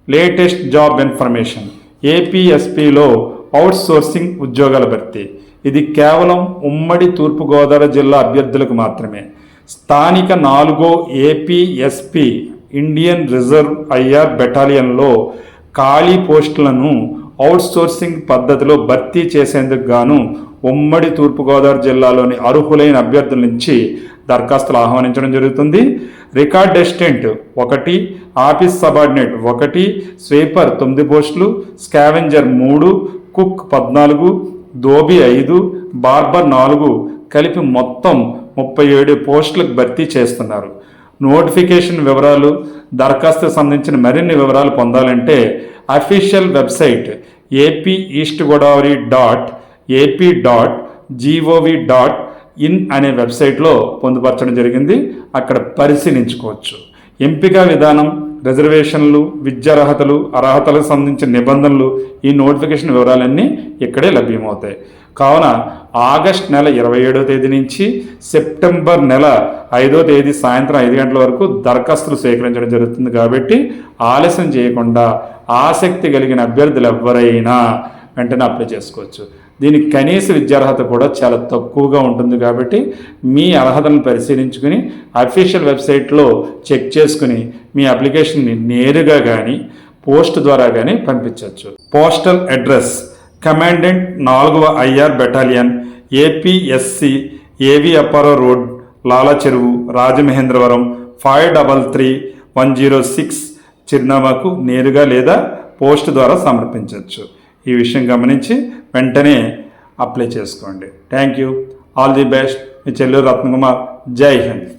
Latest job information. ఏపీఎస్పీలో outsourcing ఉద్యోగాల భర్తీ. ఇది కేవలం ఉమ్మడి తూర్పుగోదావరి జిల్లా అభ్యర్థులకు మాత్రమే. స్థానిక 4వ ఏపీఎస్పీ ఇండియన్ రిజర్వ్ ఐఆర్ బెటాలియన్లో ఖాళీ పోస్టులను అవుట్సోర్సింగ్ పద్ధతిలో భర్తీ చేసేందుకు గాను ఉమ్మడి తూర్పుగోదావరి జిల్లాలోని అర్హులైన అభ్యర్థుల నుంచి దరఖాస్తులు ఆహ్వానించడం జరుగుతుంది. Record assistant 1, office subordinate 1, sweeper 9 పోస్టులు, స్కావెంజర్ 3, కుక్ 14, దోబి 5, బార్బర్ 4 కలిపి మొత్తం 37 పోస్టులకు భర్తీ చేస్తున్నారు. నోటిఫికేషన్ వివరాలు, దరఖాస్తుకు సంబంధించిన మరిన్ని వివరాలు పొందాలంటే అఫీషియల్ వెబ్సైట్ ap.east.gov.in అనే వెబ్సైట్లో పొందుపరచడం జరిగింది. అక్కడ పరిశీలించుకోవచ్చు. ఎంపిక విధానం, రిజర్వేషన్లు, విద్యార్హతలు, అర్హతలకు సంబంధించిన నిబంధనలు, ఈ నోటిఫికేషన్ వివరాలన్నీ ఇక్కడే లభ్యమవుతాయి. కావున ఆగస్ట్ నెల 27వ తేదీ నుంచి సెప్టెంబర్ నెల 5వ తేదీ సాయంత్రం 5 గంటల వరకు దరఖాస్తులు స్వీకరించడం జరుగుతుంది. కాబట్టి ఆలస్యం చేయకుండా ఆసక్తి కలిగిన అభ్యర్థులు ఎవరైనా వెంటనే అప్లై చేసుకోవచ్చు. దీనికి కనీస విద్యార్హత కూడా చాలా తక్కువగా ఉంటుంది. కాబట్టి మీ అర్హతలను పరిశీలించుకుని అఫీషియల్ వెబ్సైట్లో చెక్ చేసుకుని మీ అప్లికేషన్ని నేరుగా కానీ పోస్ట్ ద్వారా కానీ పంపించవచ్చు. పోస్టల్ అడ్రస్: కమాండెంట్ 4వ ఐఆర్ బెటాలియన్, ఏపీఎస్సి, ఏవి అప్పారావు రోడ్, లాలా చెరువు, రాజమహేంద్రవరం 533106 చిరునామాకు నేరుగా లేదా పోస్ట్ ద్వారా సమర్పించవచ్చు. ఈ విషయం గమనించి వెంటనే అప్లై చేసుకోండి. Thank you. All the best. మీ చెల్లూరు రత్నకుమార్. జై హింద్.